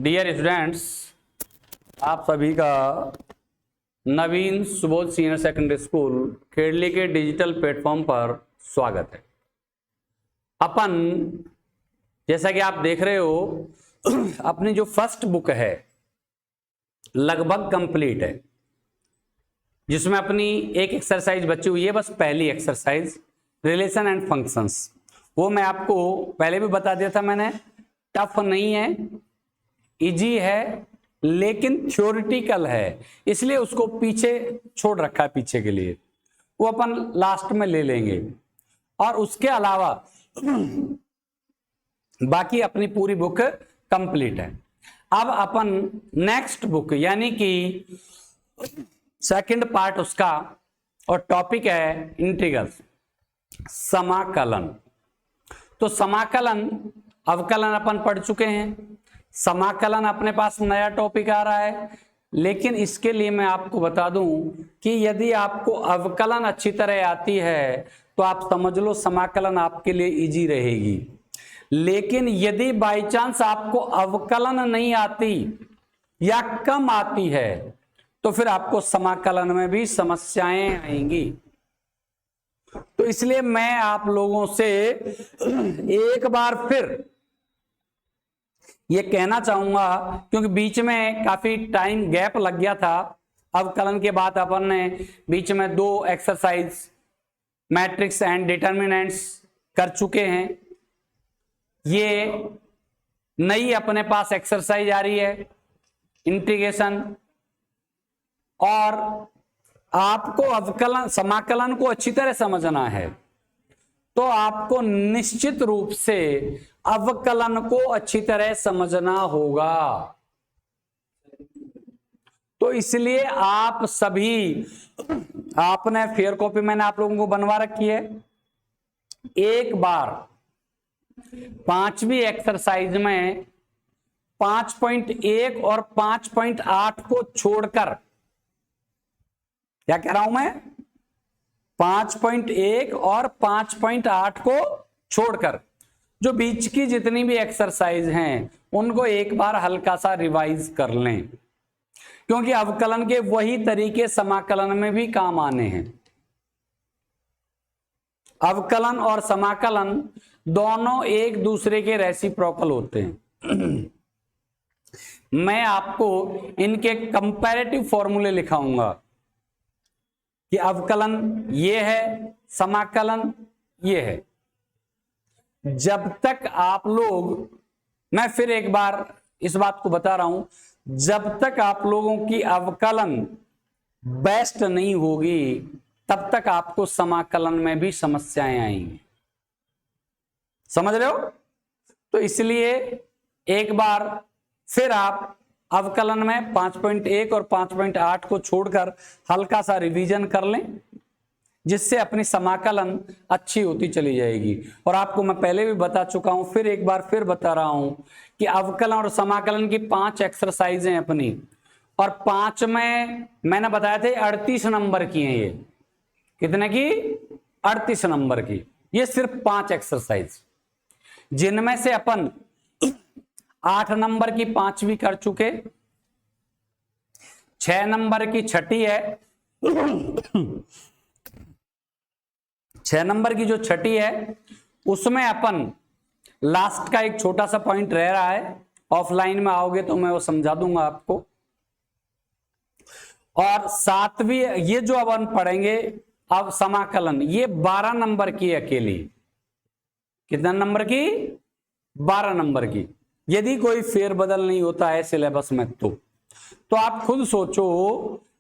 Dear students, आप सभी का Naveen Subodh senior secondary school Khedli के डिजिटल प्लेटफॉर्म पर स्वागत है। अपन जैसा कि आप देख रहे हो अपनी जो फर्स्ट बुक है लगभग कंप्लीट है, जिसमें अपनी एक एक्सरसाइज बची हुई है, बस पहली एक्सरसाइज रिलेशन एंड फंक्शंस। वो मैं आपको पहले भी बता दिया था मैंने, टफ नहीं है, इजी है, लेकिन थ्योरेटिकल है, इसलिए उसको पीछे छोड़ रखा है पीछे के लिए, वो अपन लास्ट में ले लेंगे। और उसके अलावा बाकी अपनी पूरी बुक कंप्लीट है। अब अपन नेक्स्ट बुक यानी कि सेकंड पार्ट उसका और टॉपिक है इंटीग्रल्स, समाकलन। तो समाकलन अवकलन अपन पढ़ चुके हैं, समाकलन अपने पास नया टॉपिक आ रहा है। लेकिन इसके लिए मैं आपको बता दूं कि यदि आपको अवकलन अच्छी तरह आती है तो आप समझ लो समाकलन आपके लिए इजी रहेगी। लेकिन यदि बाई चांस आपको अवकलन नहीं आती या कम आती है तो फिर आपको समाकलन में भी समस्याएं आएंगी। तो इसलिए मैं आप लोगों से एक बार फिर ये कहना चाहूंगा, क्योंकि बीच में काफी टाइम गैप लग गया था। अवकलन के बाद अपन ने बीच में 2 एक्सरसाइज मैट्रिक्स एंड डिटर्मिनेंट्स कर चुके हैं। ये नई अपने पास एक्सरसाइज आ रही है इंटीग्रेशन, और आपको अवकलन समाकलन को अच्छी तरह समझना है तो आपको निश्चित रूप से अवकलन को अच्छी तरह समझना होगा। तो इसलिए आप सभी, आपने फेयर कॉपी मैंने आप लोगों को बनवा रखी है, एक बार 5वीं एक्सरसाइज में 5.1 और 5.8 को छोड़कर, क्या कह रहा हूं मैं, 5.1 और 5.8 को छोड़कर जो बीच की जितनी भी एक्सरसाइज हैं उनको एक बार हल्का सा रिवाइज कर लें, क्योंकि अवकलन के वही तरीके समाकलन में भी काम आने हैं। अवकलन और समाकलन दोनों एक दूसरे के रेसिप्रोकल होते हैं। मैं आपको इनके कंपैरेटिव फॉर्मूले लिखाऊंगा कि अवकलन ये है, समाकलन ये है। जब तक आप लोग, मैं फिर एक बार इस बात को बता रहा हूं, जब तक आप लोगों की अवकलन बेस्ट नहीं होगी तब तक आपको समाकलन में भी समस्याएं आएंगी। समझ रहे हो? तो इसलिए एक बार फिर आप अवकलन में 5.1 और 5.8 को छोड़कर हल्का सा रिवीजन कर लें, जिससे अपनी समाकलन अच्छी होती चली जाएगी। और आपको मैं पहले भी बता चुका हूं, फिर एक बार फिर बता रहा हूं कि अवकलन और समाकलन की 5 एक्सरसाइजें अपनी, और 5 में मैंने बताया थे 38 नंबर की हैं। ये कितने की? 38 नंबर की। ये सिर्फ 5 एक्सरसाइज, जिनमें से अपन 8 नंबर की 5वीं कर चुके, 6 नंबर की 6ठी है, 6 नंबर की जो 6ठी है उसमें अपन लास्ट का एक छोटा सा पॉइंट रह रहा है, ऑफलाइन में आओगे तो मैं वो समझा दूंगा आपको। और 7वीं ये जो अपन पढ़ेंगे अब समाकलन, ये 12 नंबर की अकेली। कितना नंबर की? 12 नंबर की। यदि कोई फेरबदल नहीं होता है सिलेबस में तो आप खुद सोचो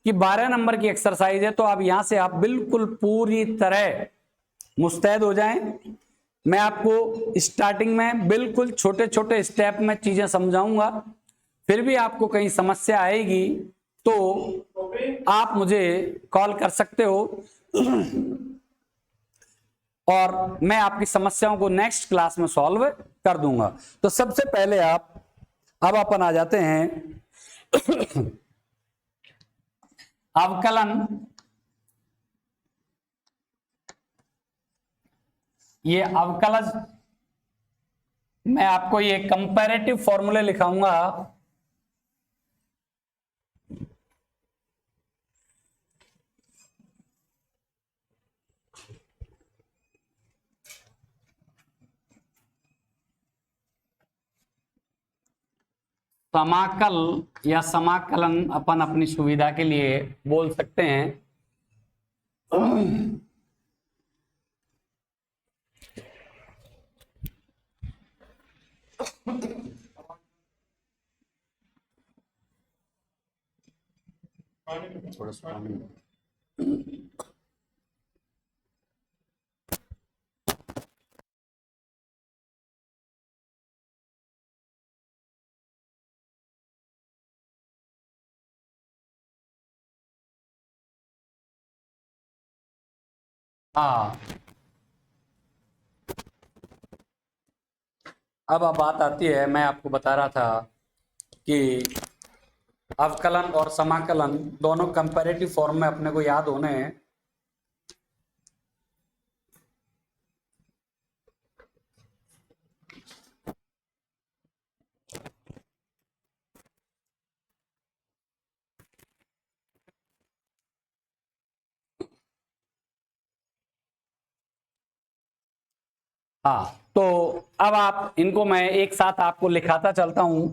कि 12 नंबर की एक्सरसाइज है, तो आप यहां से आप बिल्कुल पूरी तरह मुस्तैद हो जाएं। मैं आपको स्टार्टिंग में बिल्कुल छोटे छोटे स्टेप में चीजें समझाऊंगा, फिर भी आपको कहीं समस्या आएगी तो आप मुझे कॉल कर सकते हो और मैं आपकी समस्याओं को नेक्स्ट क्लास में सॉल्व कर दूंगा। तो सबसे पहले अब अपन आ जाते हैं अवकलन। ये अवकलज मैं आपको ये कंपैरेटिव फॉर्मूले लिखाऊंगा समाकल या समाकलन अपन अपनी सुविधा के लिए बोल सकते हैं। थोड़ा सा हाँ, अब बात आती है, मैं आपको बता रहा था कि अवकलन और समाकलन दोनों कंपैरेटिव फॉर्म में अपने को याद होने हैं। हाँ, तो अब आप इनको मैं एक साथ आपको लिखाता चलता हूं।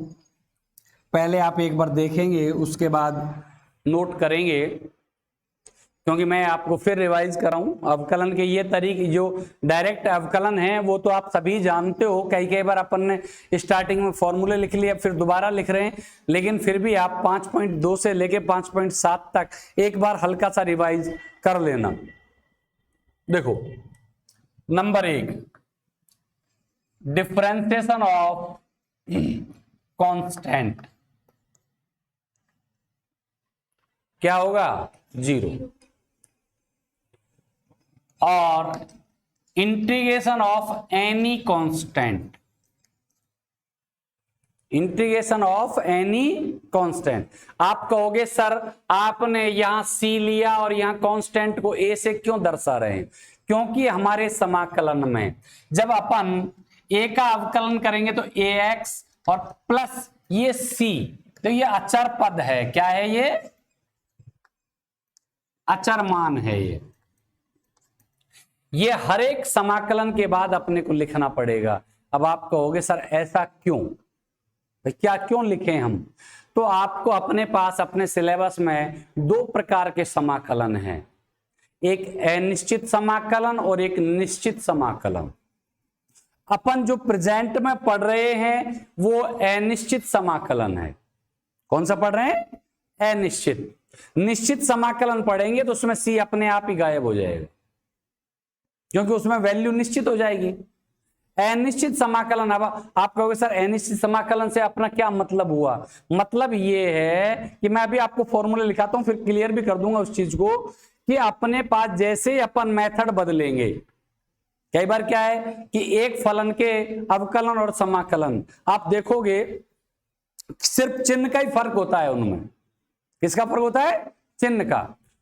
पहले आप एक बार देखेंगे, उसके बाद नोट करेंगे, क्योंकि मैं आपको फिर रिवाइज कराऊं। अवकलन के ये तरीके, जो डायरेक्ट अवकलन है वो तो आप सभी जानते हो, कई बार अपन ने स्टार्टिंग में फॉर्मूले लिख लिए, फिर दोबारा लिख रहे हैं, लेकिन फिर भी आप 5.2 से लेके 5.7 तक एक बार हल्का सा रिवाइज कर लेना। देखो, नंबर 1, डिफरेंशिएशन ऑफ कांस्टेंट क्या होगा? 0। और integration of any constant, integration of any constant. आप कहोगे सर आपने यहां सी लिया और यहां कांस्टेंट को ए से क्यों दर्शा रहे हैं? क्योंकि हमारे समाकलन में जब अपन ए का अवकलन करेंगे तो ए एक्स और प्लस ये सी, तो ये अचर पद है। क्या है ये? अचर मान है। ये हर एक समाकलन के बाद अपने को लिखना पड़ेगा। अब आप कहोगे सर ऐसा क्यों, क्या क्यों लिखें हम? तो आपको अपने पास अपने सिलेबस में 2 प्रकार के समाकलन हैं, एक अनिश्चित समाकलन और एक निश्चित समाकलन। अपन जो प्रेजेंट में पढ़ रहे हैं वो अनिश्चित समाकलन है। कौन सा पढ़ रहे हैं? अनिश्चित। निश्चित समाकलन पढ़ेंगे तो उसमें सी अपने आप ही गायब हो जाएगा, क्योंकि उसमें वैल्यू निश्चित हो जाएगी। अनिश्चित समाकलन, अब आप कहोगे सर अनिश्चित समाकलन से अपना क्या मतलब हुआ? मतलब ये है कि मैं अभी आपको फॉर्मूले लिखाता हूं, फिर क्लियर भी कर दूंगा उस चीज को, कि अपने पास जैसे ही अपन मेथड बदलेंगे, कई बार क्या है कि एक फलन के अवकलन और समाकलन आप देखोगे सिर्फ चिन्ह का ही फर्क होता है उनमें। किसका फर्क होता है? चिन्ह का।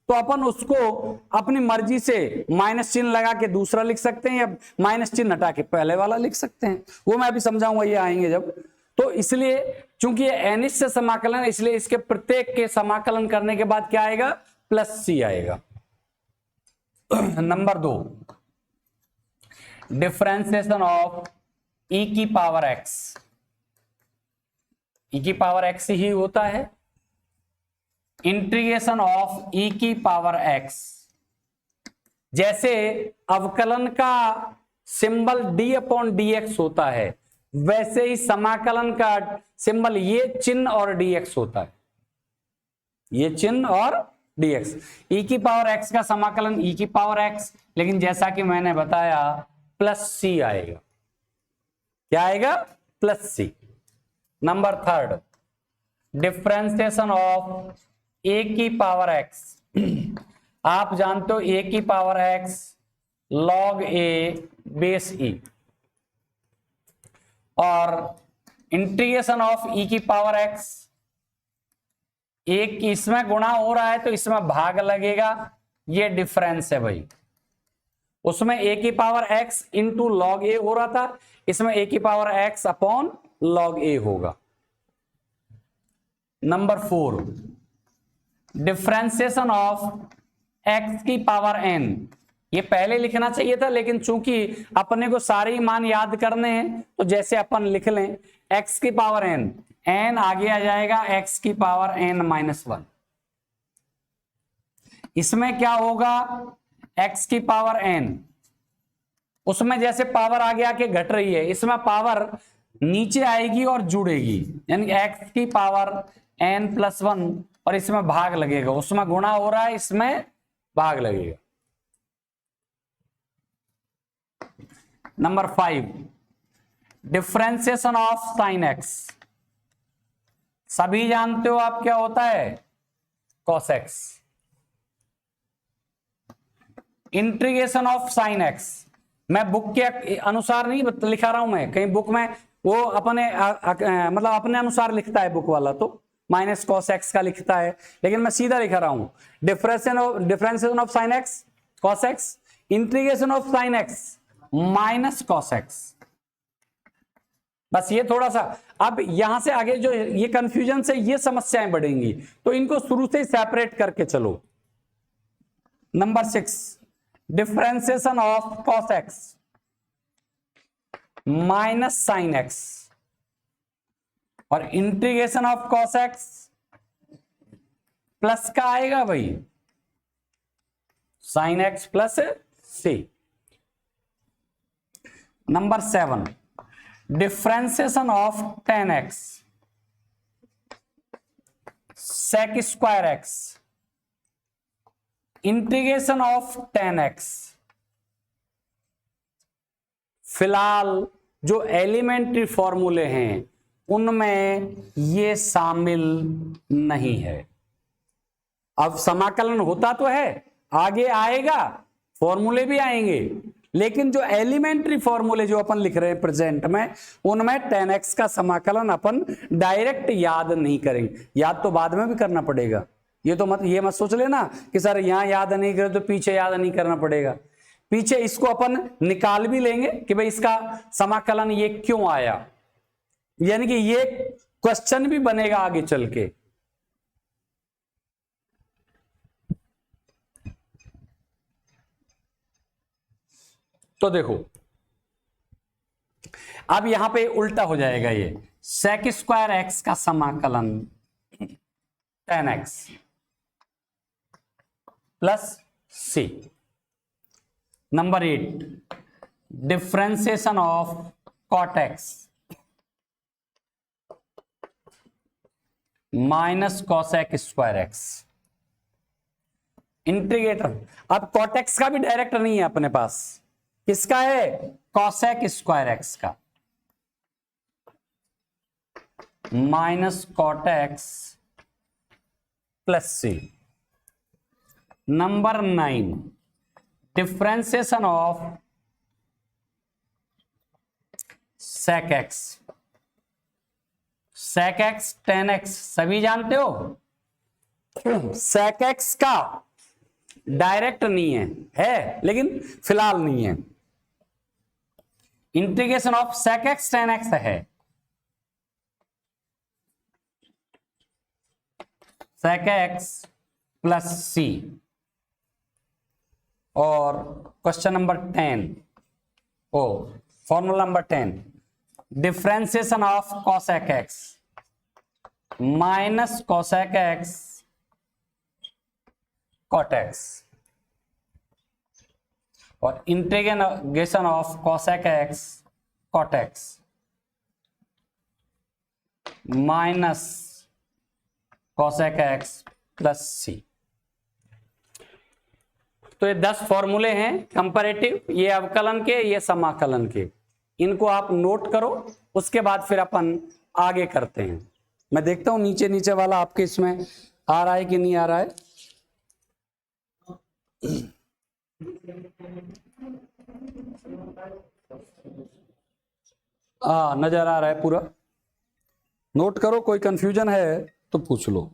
तो अपन उसको अपनी मर्जी से माइनस चिन्ह लगा के दूसरा लिख सकते हैं, या माइनस चिन्ह हटा के पहले वाला लिख सकते हैं। वो मैं अभी समझाऊंगा, ये आएंगे जब। तो इसलिए चूंकि ये अनिश्चित समाकलन है, इसलिए इसके प्रत्येक के समाकलन करने के बाद क्या आएगा? प्लस सी आएगा। नंबर 2, डिफरेंशिएशन ऑफ ई की पावर एक्स। ई की पावर एक्स ही होता है इंटीग्रेशन ऑफ ई की पावर एक्स। जैसे अवकलन का सिंबल d/dx होता है, वैसे ही समाकलन का सिंबल ये चिन्ह और dx होता है, ये चिन्ह और dx। ई की पावर एक्स का समाकलन ई की पावर एक्स, लेकिन जैसा कि मैंने बताया प्लस सी आएगा। क्या आएगा? Plus C. Number 3, differentiation of a की पावर एक्स। आप जानते हो ए की power x log a base e, और इंटीग्रेशन ऑफ ई की पावर एक्स, एक इसमें गुणा हो रहा है तो इसमें भाग लगेगा, ये डिफरेंस है भाई। उसमें ए की पावर एक्स इंटू लॉग ए हो रहा था, इसमें ए की पावर एक्स अपॉन लॉग ए होगा। नंबर 4, डिफरेंशिएशन ऑफ एक्स की पावर एन। ये पहले लिखना चाहिए था, लेकिन चूंकि अपने को सारे ही मान याद करने हैं तो जैसे अपन लिख लें एक्स की पावर एन। n आगे आ जाएगा x की पावर n-1। इसमें क्या होगा, x की पावर n, उसमें जैसे पावर आगे आके घट रही है, इसमें पावर नीचे आएगी और जुड़ेगी, यानी x की पावर n+1 और इसमें भाग लगेगा, उसमें गुणा हो रहा है, इसमें भाग लगेगा। Number 5, differentiation of sine x। सभी जानते हो आप क्या होता है, cos x। Integration of sine x, मैं बुक के अनुसार नहीं लिखा रहा हूं, मैं कहीं बुक में वो अपने मतलब अपने अनुसार लिखता है बुक वाला, तो माइनस cos x का लिखता है, लेकिन मैं सीधा लिखा रहा हूं, differentiation of sine x cos x, integration of sine x minus cos x। बस ये थोड़ा सा, अब यहां से आगे जो ये कंफ्यूजन से ये समस्याएं बढ़ेंगी, तो इनको शुरू से सेपरेट करके चलो। Number 6, differentiation of cos x minus sine x और integration of cos x plus का आएगा भाई sine x plus c। Number 7, differentiation of tan x sec square x, integration of tan x। फिलहाल जो एलिमेंट्री फॉर्मूले हैं उनमें ये शामिल नहीं है। अब समाकलन होता तो है, आगे आएगा, फॉर्मूले भी आएंगे, लेकिन जो एलिमेंट्री फॉर्मूले जो अपन लिख रहे हैं प्रेजेंट में, उनमें tan x का समाकलन अपन डायरेक्ट याद नहीं करेंगे, याद तो बाद में भी करना पड़ेगा। ये तो ये मत सोच लेना कि सर यहां याद नहीं करे तो पीछे याद नहीं करना पड़ेगा, पीछे इसको अपन निकाल भी लेंगे कि भाई इसका समाकलन ये क्यों आया, यानी कि ये क्वेश्चन भी बनेगा आगे चल के। तो देखो अब यहां पे उल्टा हो जाएगा, ये sec स्क्वायर x का समाकलन tan x plus c। Number 8, differentiation of cot x minus cosec square x, integrator. अब cot x का भी डायरेक्ट नहीं है अपने पास, किसका है, cosec स्क्वायर x का, minus cot x plus c। Number 9, differentiation of sec x, sec x tan x, सभी जानते हो sec x का डायरेक्ट नहीं है लेकिन फिलहाल नहीं है, integration of sec x tan x है, sec x प्लस c। और question number 10, formula number 10, differentiation of cosec x minus cosec x cot x और integration of cosec x cot x minus cosec x plus c। तो ये 10 फॉर्मूले हैं comparative, ये अवकलन के, ये समाकलन के, इनको आप नोट करो, उसके बाद फिर अपन आगे करते हैं। मैं देखता हूं नीचे नीचे वाला आपके इसमें आ रहा है कि नहीं आ रहा है। नजर आ रहा है पूरा, नोट करो, कोई कंफ्यूजन है तो पूछ लो।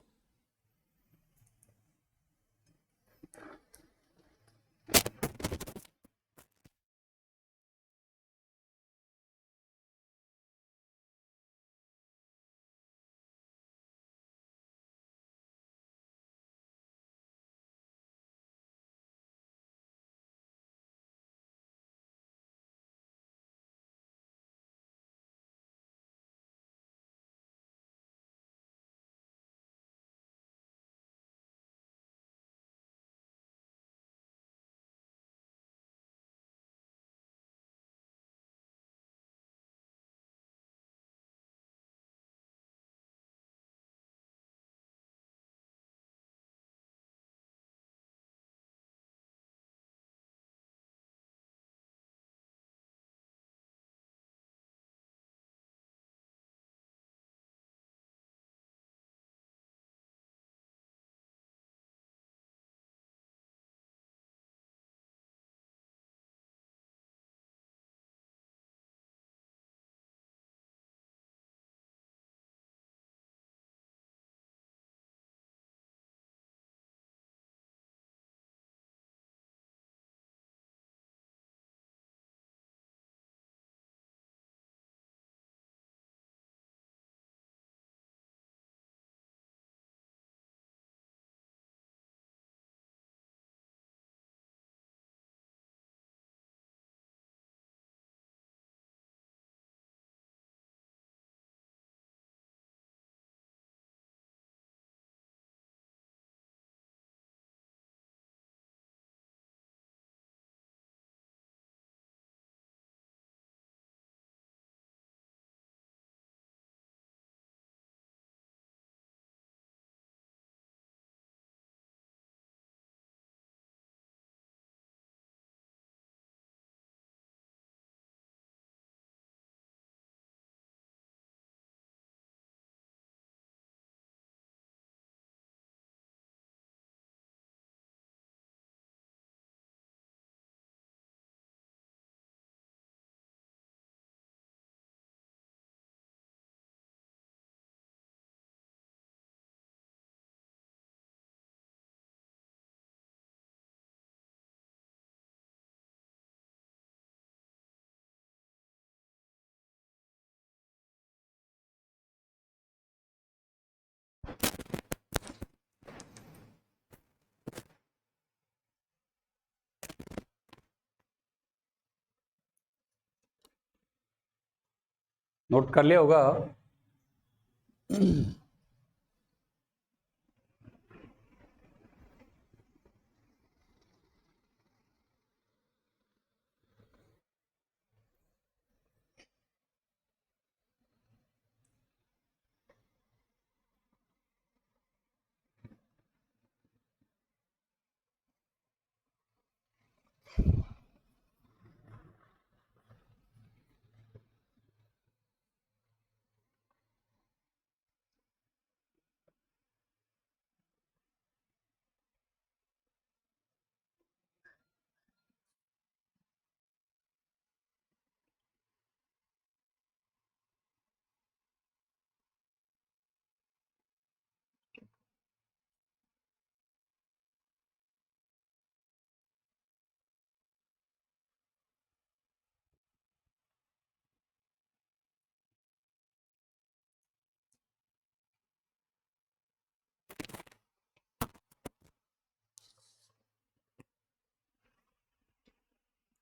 नोट कर लिया होगा।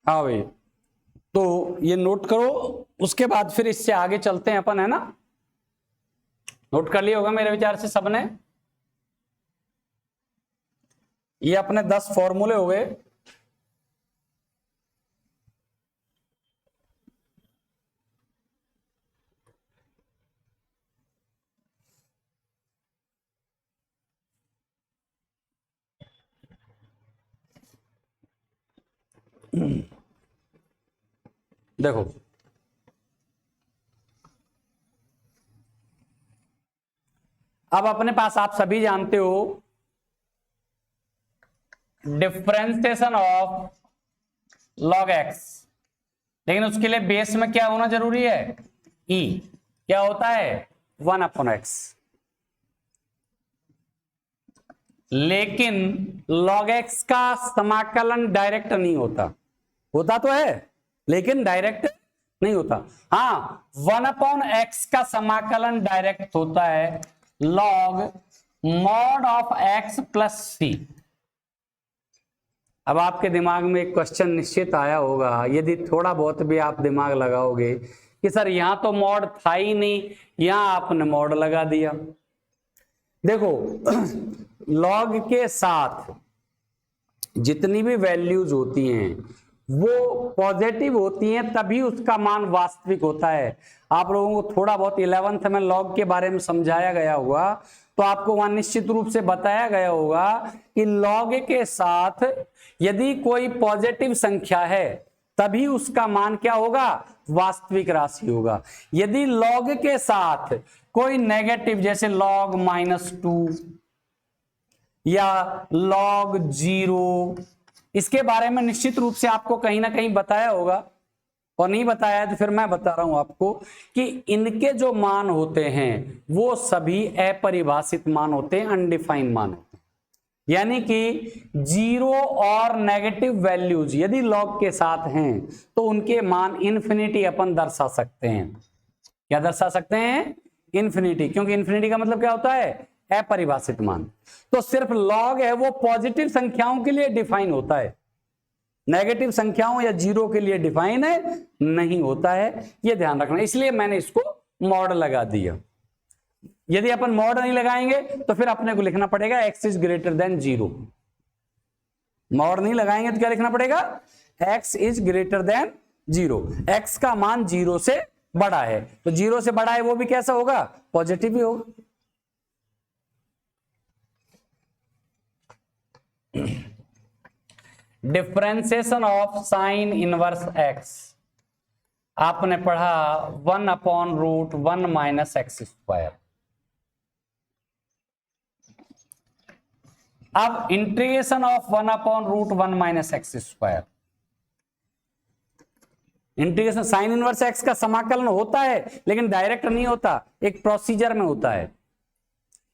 हाँ भाई, तो ये नोट करो, उसके बाद फिर इससे आगे चलते हैं अपन, है ना। नोट कर लिया होगा मेरे विचार से सबने। ये अपने 10 फॉर्मूले हो गए। देखो, अब अपने पास आप सभी जानते हो डिफरेंशिएशन ऑफ log x, लेकिन उसके लिए बेस में क्या होना जरूरी है, e। क्या होता है, 1/x। लेकिन log x का समाकलन डायरेक्ट नहीं होता, होता तो है लेकिन डायरेक्ट नहीं होता। हाँ, 1/x का समाकलन डायरेक्ट होता है log mod of x plus C. अब आपके दिमाग में एक क्वेश्चन निश्चित आया होगा, यदि थोड़ा बहुत भी आप दिमाग लगाओगे कि सर यहां तो मॉड था ही नहीं, यहां आपने मॉड लगा दिया। देखो, लॉग के साथ जितनी भी वैल्यूज होती हैं वो पॉजिटिव होती हैं, तभी उसका मान वास्तविक होता है। आप लोगों को थोड़ा बहुत 11th में लॉग के बारे में समझाया गया होगा, तो आपको वहां निश्चित रूप से बताया गया होगा कि लॉग के साथ यदि कोई पॉजिटिव संख्या है तभी उसका मान क्या होगा, वास्तविक राशि होगा। यदि लॉग के साथ कोई नेगेटिव, जैसे लॉग -2 या लॉग 0, इसके बारे में निश्चित रूप से आपको कहीं ना कहीं बताया होगा, और नहीं बताया तो फिर मैं बता रहा हूं आपको कि इनके जो मान होते हैं वो सभी अपरिभाषित मान होते हैं, अनडिफाइंड मान होते हैं। यानी कि 0 और नेगेटिव वैल्यूज यदि लॉग के साथ हैं तो उनके मान इन्फिनिटी अपन दर्शा सकते हैं। क्या दर्शा सकते हैं, इन्फिनिटी, क्योंकि इन्फिनिटी का मतलब क्या होता है, अपरिभाषित मान। तो सिर्फ लॉग है वो पॉजिटिव संख्याओं के लिए डिफाइन होता है, नेगेटिव संख्याओं या 0 के लिए डिफाइन है नहीं होता है, ये ध्यान रखना। इसलिए मैंने इसको मॉड लगा दिया। यदि अपन मॉड नहीं लगाएंगे तो फिर अपने को लिखना पड़ेगा x is greater than 0। Mod नहीं लगाएंगे तो क्या लिखना पड़ेगा, x is greater than 0। x का मान 0 से बड़ा है, तो 0 से बड़ा है वो भी कैसा होगा, पॉजिटिव ही होगा। Differentiation of sine inverse x आपने पढ़ा 1/√1 - x²। अब integration of 1/√1 - x², integration sign inverse x का समाकलन होता है लेकिन डायरेक्ट नहीं होता, एक प्रोसीजर में होता है।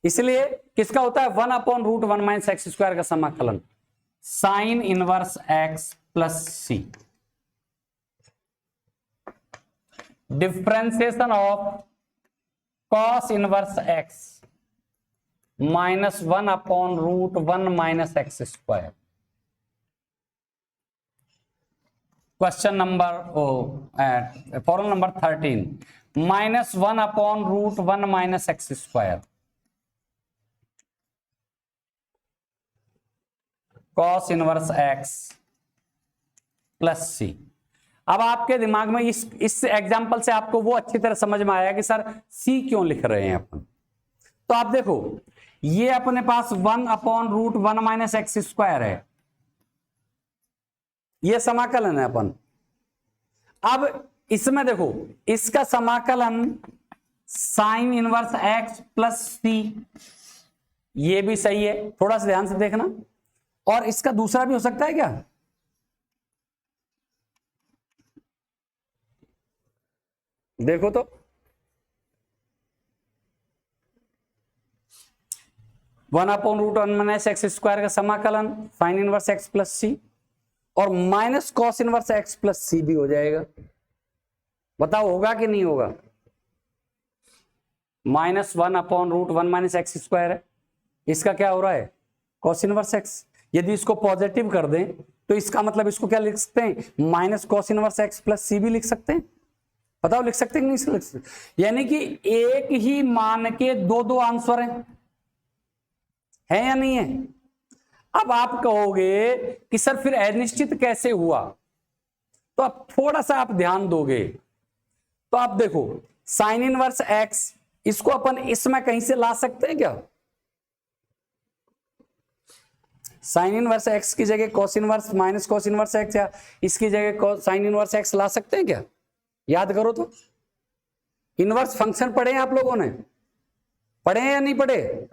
इसलिए किसका होता है, 1/√1 - x² का समाकलन sine inverse x plus C. Differentiation of cos inverse x -1/√1 - x²। Question number formula number 13, -1/√1 minus x square cos इनवर्स x प्लस सी। अब आपके दिमाग में इस एग्जांपल से आपको वो अच्छी तरह समझ में आया कि सर सी क्यों लिख रहे हैं अपन। तो आप देखो, ये अपने पास 1/√1 माइनस एक्स स्क्वायर है, ये समाकलन है अपन। अब इसमें देखो, इसका समाकलन साइन इनवर्स एक्स प्लस सी, ये भी सही है, थोड़ा सा ध्यान से देखना। और इसका दूसरा भी हो सकता है क्या, देखो तो, 1/√1 माइनस एक्स स्क्वायर का समाकलन sine inverse x plus C, और minus cos inverse x plus C भी हो जाएगा। बताओ होगा कि नहीं होगा। -1/√1 माइनस एक्स स्क्वायर है, इसका क्या हो रहा है, कॉस इनवर्स एक्स। यदि इसको पॉजिटिव कर दें तो इसका मतलब इसको क्या लिख सकते हैं, minus cos inverse x plus C भी लिख सकते हैं। बताओ लिख सकते हैं कि नहीं लिख सकते। यानी कि एक ही मान के दो दो आंसर हैं, है या नहीं है। अब आप कहोगे कि सर फिर अनिश्चित कैसे हुआ, तो अब थोड़ा सा आप ध्यान दोगे तो आप देखो, साइन इनवर्स एक्स, इसको अपन इसमें कहीं से ला सकते हैं क्या, साइन इनवर्स एक्स की जगह cos inverse minus cos inverse x, या इसकी जगह साइन इनवर्स एक्स ला सकते हैं क्या। याद करो तो, इनवर्स फंक्शन पढ़े हैं आप लोगों ने, पढ़े हैं या नहीं पढ़े।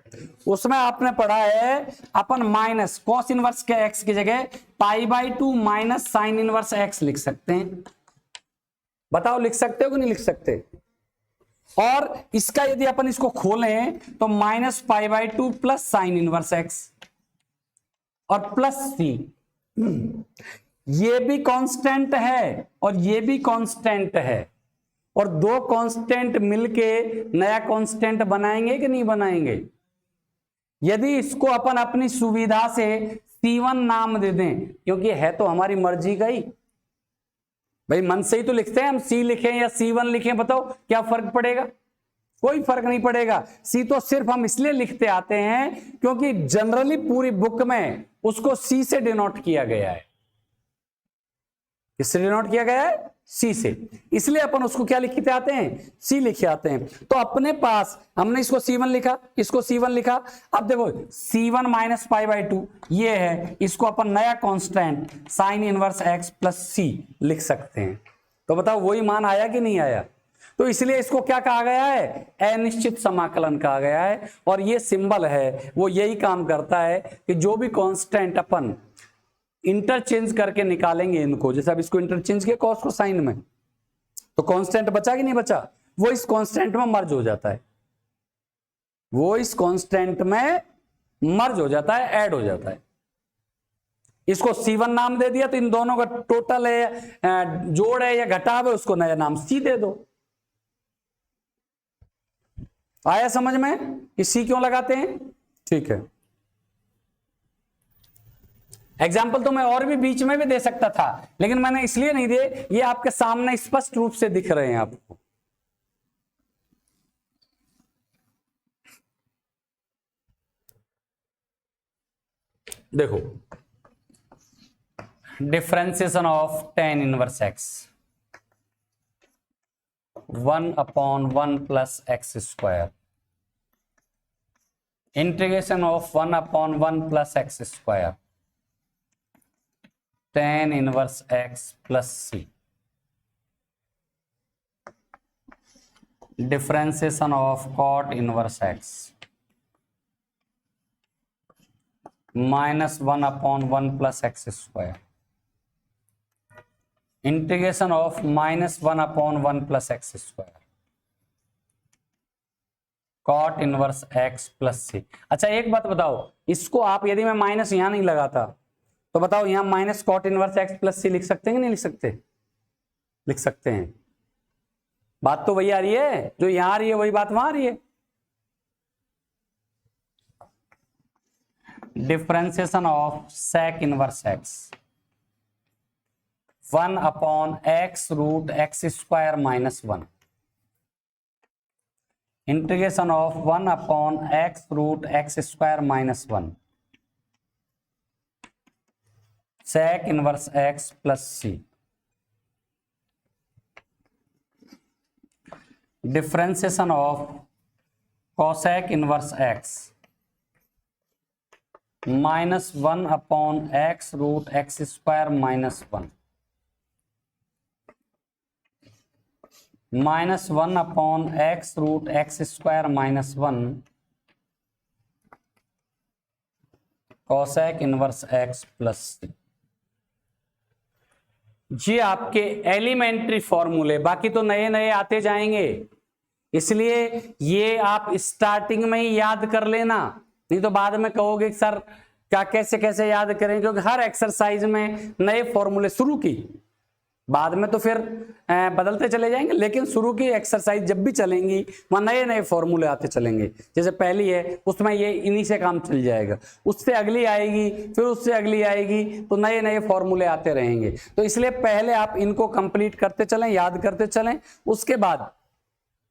उसमें आपने पढ़ा है अपन माइनस कॉस इनवर्स के एक्स की जगह π/2 माइनस साइन इनवर्स एक्स लिख सकते हैं। बताओ लिख सकते हो कि नहीं लिख सकते। और इसका यदि अपन इसको खोलें तो -π/2 प्लस साइन इनवर्स एक्स और प्लस सी, ये भी कांस्टेंट है और ये भी कांस्टेंट है, और दो कांस्टेंट मिलके नया कांस्टेंट बनाएंगे कि नहीं बनाएंगे। यदि इसको अपन अपनी सुविधा से C1 नाम दे दें, क्योंकि है तो हमारी मर्जी का ही, भाई मन से ही तो लिखते हैं हम, C लिखें या C1 लिखें, बताओ क्या फर्क पड़ेगा, कोई फर्क नहीं पड़ेगा। सी तो सिर्फ हम इसलिए लिखते आते हैं क्योंकि जनरली पूरी बुक में उसको सी से डिनोट किया गया है। किससे डिनोट किया गया है, सी से, इसलिए अपन उसको क्या लिखते आते हैं, सी लिखे आते हैं। तो अपने पास हमने इसको C1 लिखा, इसको C1 लिखा। अब देखो C1 माइनस π/2 ये है, इसको अपन नया constant sine inverse x plus C लिख सकते हैं। तो बताओ वही मान आया कि नहीं आया। तो इसलिए इसको क्या कहा गया है, अनिश्चित समाकलन कहा गया है। और ये सिंबल है वो यही काम करता है कि जो भी कांस्टेंट अपन इंटरचेंज करके निकालेंगे इनको, जैसे अब इसको इंटरचेंज किया कॉस को साइन में, तो कांस्टेंट बचा कि नहीं बचा, वो इस कांस्टेंट में मर्ज हो जाता है, वो इस कांस्टेंट में मर्ज हो जाता है, ऐड हो जाता है। इसको C1 नाम दे दिया तो इन दोनों का टोटल है, जोड़ है या घटाव है, उसको नया नाम C दे दो। आया समझ में कि सी क्यों लगाते हैं। ठीक है, एग्जाम्पल तो मैं और भी बीच में भी दे सकता था, लेकिन मैंने इसलिए नहीं दिए, ये आपके सामने स्पष्ट रूप से दिख रहे हैं आपको। देखो, differentiation of tan inverse x 1/1 plus x square, integration of 1/1 plus x square tan inverse x plus C, differentiation of cot inverse x -1/1 plus x square, integration of -1/1 plus x square cot inverse x plus C. अच्छा एक बात बताओ, इसको आप यदि मैं minus यहां नहीं लगाता तो बताओ यहां minus cot inverse x plus C लिख सकते हैं कि नहीं लिख सकते, लिख सकते हैं। बात तो वही आ रही है, जो यहां आ रही है वही बात वहां आ रही है। Differentiation of sec inverse x 1/x root x square -1, integration of 1/x√x² - 1 sec inverse x plus c। Differentiation of cosec inverse x -1/x√x² -1/x√x² cosec inverse x plus c। ये आपके एलिमेंट्री फॉर्मूले, बाकी तो नए नए आते जाएंगे, इसलिए ये आप स्टार्टिंग में ही याद कर लेना, नहीं तो बाद में कहोगे सर क्या कैसे कैसे याद करें, क्योंकि हर एक्सरसाइज में नए फॉर्मूले शुरू की, बाद में तो फिर बदलते चले जाएंगे, लेकिन शुरू की एक्सरसाइज जब भी चलेंगी वहां नए नए फॉर्मूले आते चलेंगे। जैसे पहली है उसमें ये इन्हीं से काम चल जाएगा, उससे अगली आएगी, फिर उससे अगली आएगी, तो नए नए फॉर्मूले आते रहेंगे। तो इसलिए पहले आप इनको कंप्लीट करते चलें, याद करते चलें, उसके बाद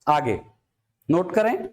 आगे नोट करें।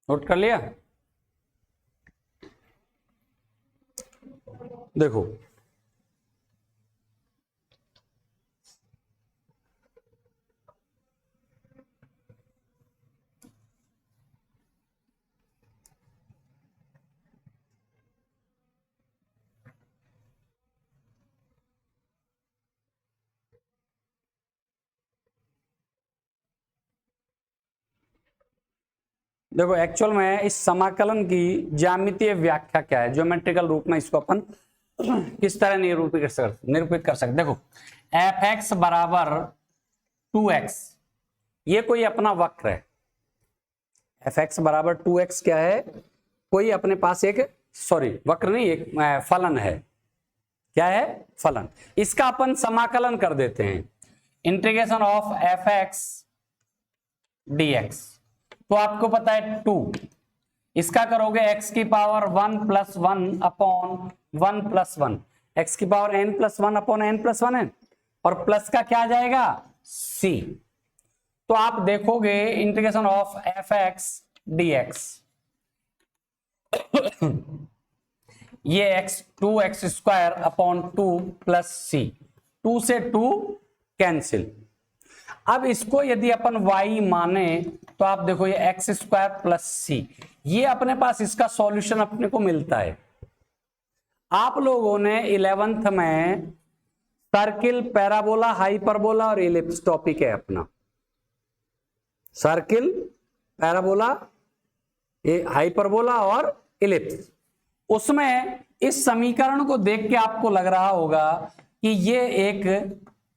नोट कर लिया? देखो देखो एक्चुअल में इस समाकलन की ज्यामितीय व्याख्या क्या है, ज्योमेट्रिकल रूप में इसको अपन किस तरह निरूपित कर सकते। देखो एफ एक्स बराबर 2x, ये कोई अपना वक्र है। एफ एक्स बराबर 2x क्या है, कोई अपने पास एक वक्र नहीं, एक फलन है। क्या है, फलन। इसका अपन समाकलन कर देते हैं, integration of F x dx। तो आपको पता है 2, इसका करोगे x की पावर 1 + 1 अपॉन 1 + 1, x की पावर n + 1 अपॉन n + 1 है, और प्लस का क्या आ जाएगा c। तो आप देखोगे integration of F x dx, ये x 2x² अपॉन 2 + c, 2 से 2 कैंसिल। अब इसको यदि अपन y माने तो आप देखो ये x² + c, ये अपने पास इसका सॉल्यूशन अपने को मिलता है। आप लोगों ने 11th में सर्किल, पैराबोला, हाइपरबोला और इलिप्स टॉपिक है अपना। सर्किल, पैराबोला, हाइपरबोला और इलिप्स। उसमें इस समीकरण को देख के आपको लग रहा होगा कि ये एक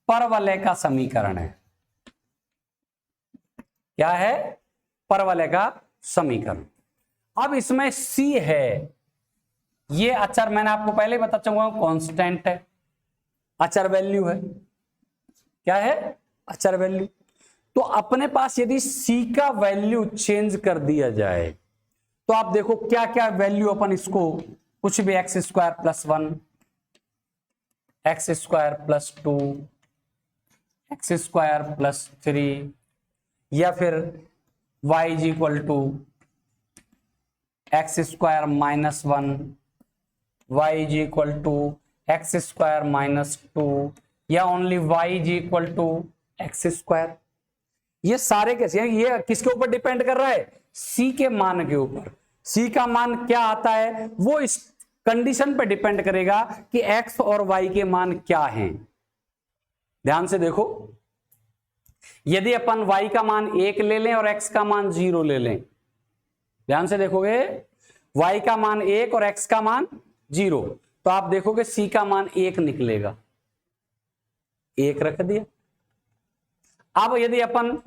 परवलय का समीकरण है। क्या है, परवलय का समीकरण। अब इसमें c है, ये अचर, मैंने आपको पहले बता चुका हूं, कांस्टेंट है, अचर वैल्यू है। क्या है, अचर वैल्यू। तो अपने पास यदि c का वैल्यू चेंज कर दिया जाए तो आप देखो क्या क्या वैल्यू अपन इसको, कुछ भी x² + 1, x² + 2, x² + 3, या फिर y = x² - 1, y = x² - 2, या ओनली y = x²। ये सारे कैसे हैं, ये किसके ऊपर डिपेंड कर रहा है, c के मान के ऊपर। c का मान क्या आता है वो इस कंडीशन पर डिपेंड करेगा कि x और y के मान क्या हैं। ध्यान से देखो, यदि अपन y का मान 1 ले लें और x का मान 0 ले लें, ध्यान से देखोगे, y का मान 1 और x का मान 0, तो आप देखोगे c का मान 1 निकलेगा, 1 रख दिया। अब यदि अपन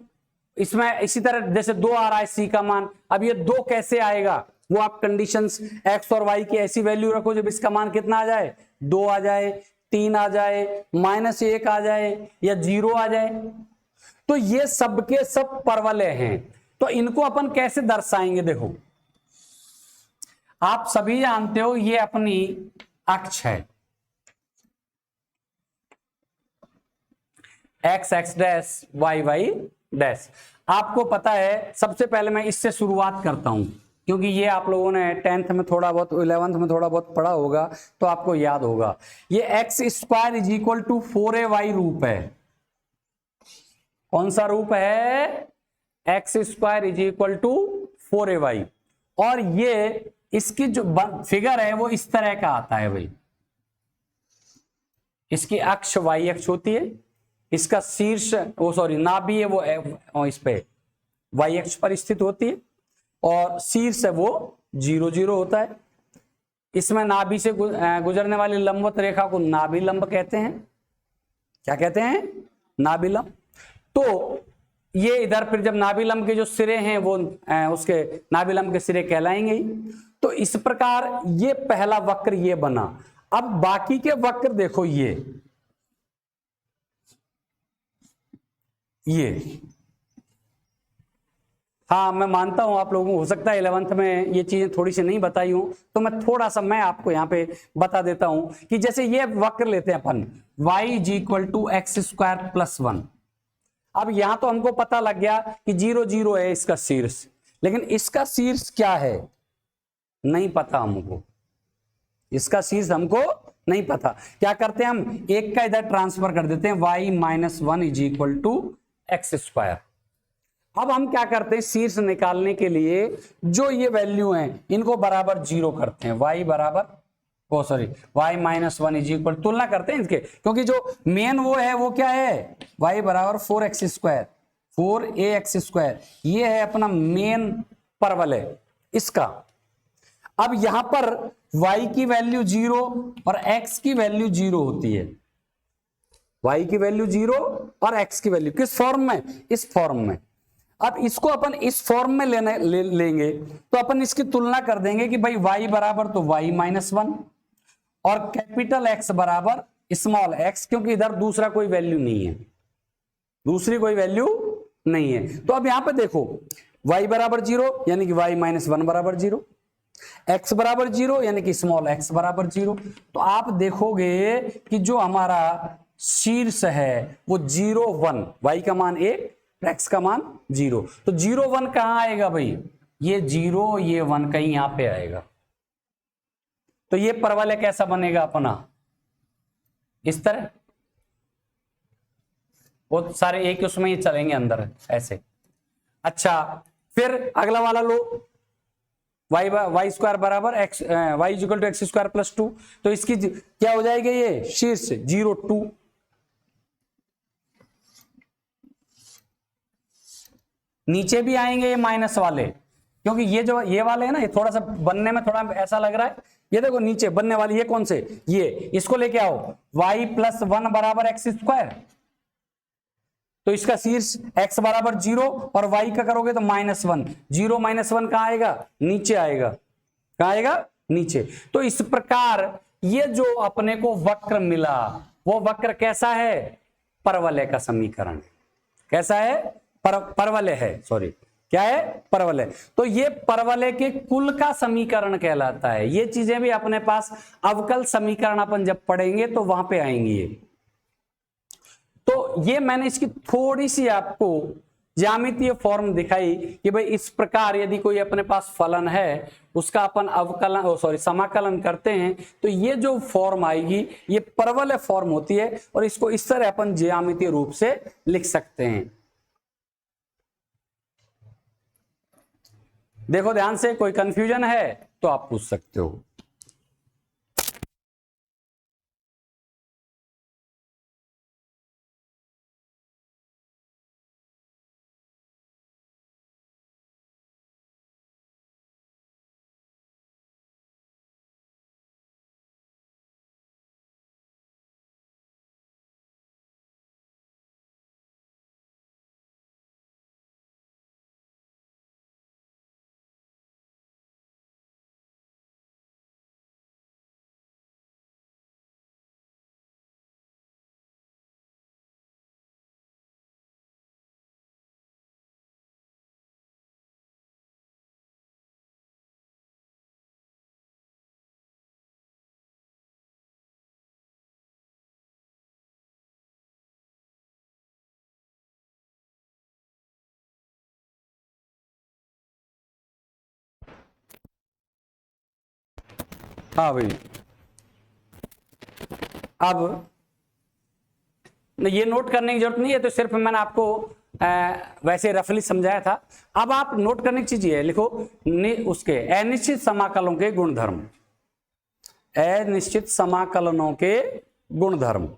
इसमें इसी तरह जैसे 2 आ रहा है c का मान, अब ये 2 कैसे आएगा, वो आप कंडीशंस x और y की ऐसी वैल्यू रखो जब इसका मान कितना आ जाए, 2 आ जाए, 3 आ जाए, -1 आ जाए, या 0 आ जाए। तो ये सब के सब परवलय हैं। तो इनको अपन कैसे दर्शाएंगे, देखो आप सभी जानते हो ये अपनी अक्ष है, x x dash y y dash. आपको पता है, सबसे पहले मैं इससे शुरुआत करता हूं क्योंकि ये आप लोगों ने 10th में थोड़ा बहुत, 11th में थोड़ा बहुत पढ़ा होगा तो आपको याद होगा। ये x² = 4ay रूप है। कौन सा रूप है, x² = 4ay, और ये इसकी जो फिगर है वो इस तरह का आता है भाई। इसकी अक्ष y अक्ष होती है, इसका शीर्ष नाभि है वो इस पे y अक्ष पर स्थित होती है, और शीर्ष है वो 0 0 होता है। इसमें नाभि से गुजरने वाली लंबवत रेखा को नाभि लंब कहते हैं। क्या कहते हैं, नाभि लंब। तो ये इधर फिर जब नाभि लंब के जो सिरे हैं वो उसके नाभि लंब के सिरे कहलाएंगे ही। तो इस प्रकार ये पहला वक्र ये बना। अब बाकी के वक्र देखो, ये हाँ मैं मानता हूं आप लोगों को हो सकता है 11th में ये चीजें थोड़ी सी नहीं बताई हूं, तो मैं थोड़ा सा मैं आपको यहां पे बता देता हूं कि जैसे ये वक्र लेते हैं अपन y = x² + 1। अब यहां तो हमको पता लग गया कि 0 0 है इसका शीर्ष, लेकिन इसका शीर्ष क्या है नहीं पता हमको, इसका शीर्ष हमको नहीं पता। क्या करते हैं हम, एक का इधर ट्रांसफर कर देते हैं, y - 1 = x²। अब हम क्या करते हैं, शीर्ष निकालने के लिए जो ये वैल्यू हैं इनको बराबर 0 करते हैं, y - 1 तुलना करते हैं इसके, क्योंकि जो मेन वो है वो क्या है, y = 4x², 4ax²। ये है अपना मेन परवलय इसका। अब यहां पर y की वैल्यू 0 और x की वैल्यू 0 होती है। y की वैल्यू 0 और x की वैल्यू किस फॉर्म में? इस फॉर्म में। अब इसको अपन इस फॉर्म में लेंगे तो अपन इसकी तुलना कर देंगे कि भाई y बराबर तो y -1 और कैपिटल X बराबर स्मॉल x, क्योंकि इधर दूसरा कोई वैल्यू नहीं है, दूसरी कोई वैल्यू नहीं है। तो अब यहां पे देखो y बराबर 0 यानी कि y -1 बराबर 0, x बराबर 0 यानी कि स्मॉल x बराबर 0। तो आप देखोगे कि जो हमारा शीर्ष है वो 0 1, y का मान 1, x का मान 0। तो 0 1 कहां आएगा भाई? ये 0 ये 1 कहीं यहां पे आएगा। तो ये परवलय कैसा बनेगा अपना? इस तरह, वो सारे एक उसमें ही चलेंगे अंदर ऐसे। अच्छा, फिर अगला वाला लो, y स्क्वायर बराबर x, y equal to x square plus 2। तो इसकी क्या हो जाएगी? ये शीर्ष 0 2। नीचे भी आएंगे ये माइनस वाले, क्योंकि ये जो ये वाले है ना, ये थोड़ा सा बनने में थोड़ा ऐसा लग रहा है। ये देखो नीचे बनने वाली, ये कौन से? ये, इसको लेके आओ y प्लस 1 बराबर एक्स स्क्वायर। तो इसका शीर्ष x बराबर 0 और y का करोगे तो -1। 0 -1 कहां आएगा? नीचे आएगा। कहां आएगा? नीचे। तो इस प्रकार ये जो अपने को वक्र मिला, वो वक्र कैसा है? परवलय का समीकरण। कैसा है? परवलय है, सॉरी, क्या है? परवलय। तो ये परवलय के कुल का समीकरण कहलाता है। ये चीजें भी अपने पास अवकल समीकरण अपन जब पढ़ेंगे तो वहां पे आएंगी ये। तो ये मैंने इसकी थोड़ी सी आपको ज्यामितीय फॉर्म दिखाई कि भाई इस प्रकार यदि कोई अपने पास फलन है, उसका अपन अवकलन समाकलन करते हैं, तो ये जो फॉर्म आएगी ये परवलय फॉर्म होती है, और इसको इस तरह अपन ज्यामितीय रूप से लिख सकते हैं। देखो ध्यान से, कोई कंफ्यूजन है तो आप पूछ सकते हो। हाँ भाई, अब ये नोट करने की जरूरत नहीं है, तो सिर्फ मैंने आपको वैसे रफली समझाया था। अब आप नोट करने की चीज ये लिखो, उसके अनिश्चित समाकलों के गुणधर्म, अनिश्चित समाकलनों के गुणधर्म।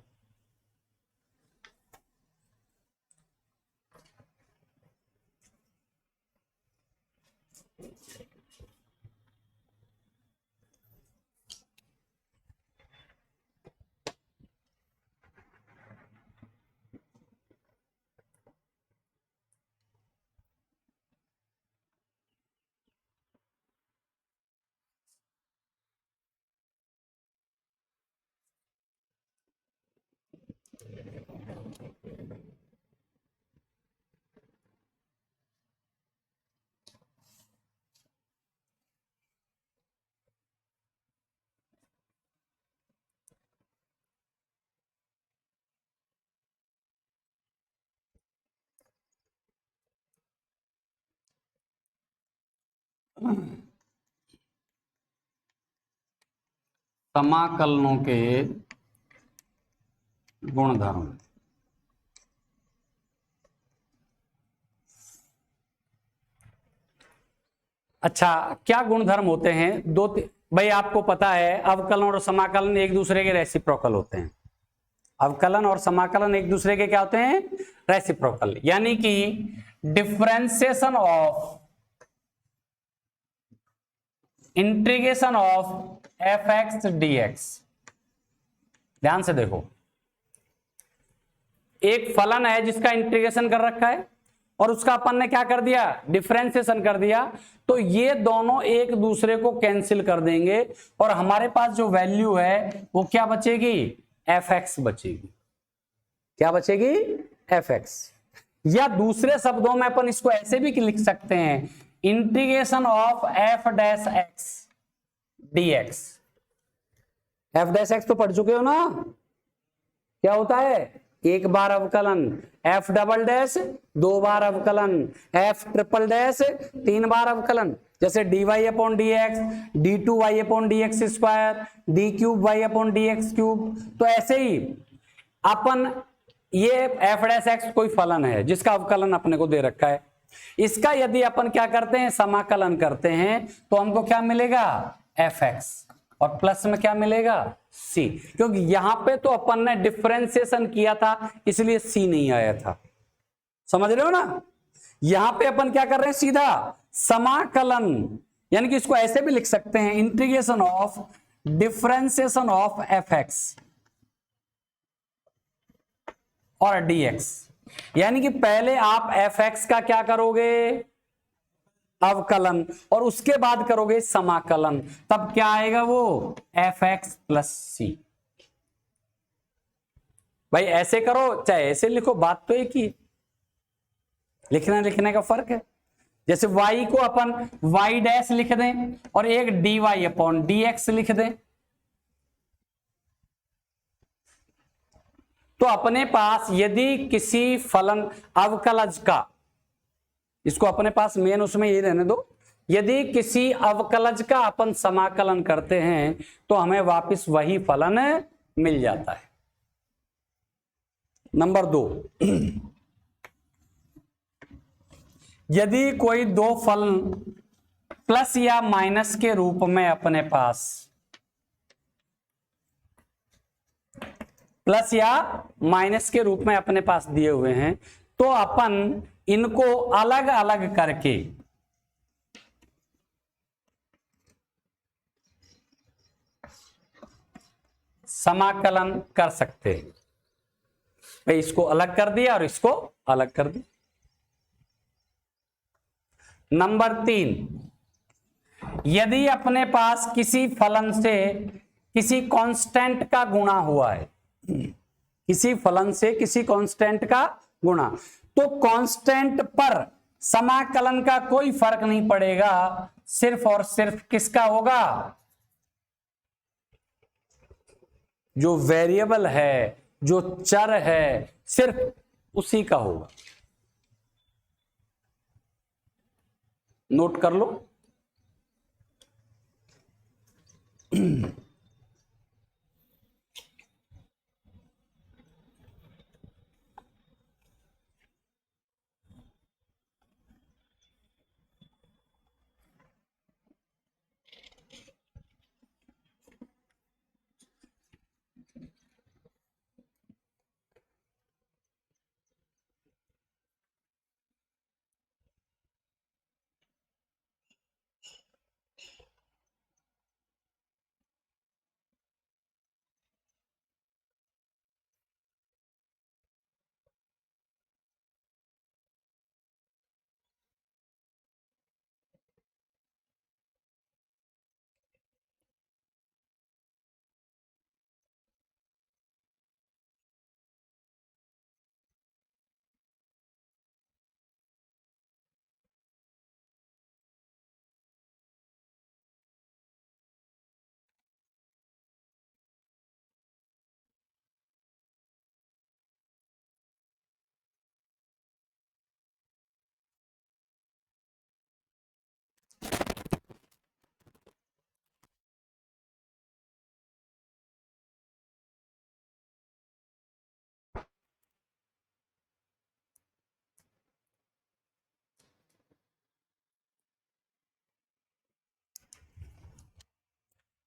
समाकलनों के गुणधर्म। अच्छा, क्या गुणधर्म होते हैं? दो भाई आपको पता है, अवकलन और समाकलन एक दूसरे के रेसिप्रोकल होते हैं। अवकलन और समाकलन एक दूसरे के क्या होते हैं? रेसिप्रोकल। यानी कि differentiation of integration of F x D x. ध्यान से देखो, एक फलन है जिसका इंटीग्रेशन कर रखा है और उसका अपन ने क्या कर दिया, डिफरेंशिएशन कर दिया, तो ये दोनों एक दूसरे को कैंसिल कर देंगे और हमारे पास जो वैल्यू है वो क्या बचेगी, एफ एक्स बचेगी। क्या बचेगी, एफ एक्स। या दूसरे शब्दों में अपन इसको ऐसे भी लिख सकते हैं, integration of F dash x D x. F dash x तो पढ़ चुके हो ना, क्या होता है, एक बार अवकलन, एफ डबल डैश दो बार अवकलन, एफ ट्रिपल डैश तीन बार अवकलन। जैसे d y upon d x, d two y upon d x square, d cube y upon d x cube. तो ऐसे ही अपन ये एफ डैश एक्स कोई फलन है जिसका अवकलन अपने को दे रखा है, इसका यदि अपन क्या करते हैं, समाकलन करते हैं, तो हमको क्या मिलेगा, एफ एक्स, और प्लस में क्या मिलेगा, सी। क्योंकि यहां पे तो अपन ने डिफरेंशिएशन किया था इसलिए सी नहीं आया था, समझ रहे हो ना। यहां पे अपन क्या कर रहे हैं, सीधा समाकलन, यानी कि इसको ऐसे भी लिख सकते हैं, integration of differentiation of F x और डी एक्स। यानी कि पहले आप एफ एक्स का क्या करोगे, अवकलन, और उसके बाद करोगे समाकलन, तब क्या आएगा वो, एफ एक्स प्लस सी। भाई ऐसे करो चाहे ऐसे लिखो, बात तो एक ही, लिखने लिखने का फर्क है। जैसे y को अपन y डैश लिख दें और एक dy अपॉन dx लिख दें, तो अपने पास यदि किसी फलन अवकलज का, इसको अपने पास मेन उसमें ये रहने दो, यदि किसी अवकलज का अपन समाकलन करते हैं तो हमें वापस वही फलन मिल जाता है। नंबर 2, यदि कोई दो फलन प्लस या माइनस के रूप में अपने पास, प्लस या माइनस के रूप में अपने पास दिए हुए हैं, तो अपन इनको अलग अलग करके समाकलन कर सकते हैं। भाई इसको अलग कर दिया और इसको अलग कर दिया। नंबर 3, यदि अपने पास किसी फलन से किसी कांस्टेंट का गुणा हुआ है, किसी फलन से किसी कांस्टेंट का गुणा, तो कांस्टेंट पर समाकलन का कोई फर्क नहीं पड़ेगा, सिर्फ और सिर्फ किसका होगा, जो वेरिएबल है, जो चर है, सिर्फ उसी का होगा। नोट कर लो।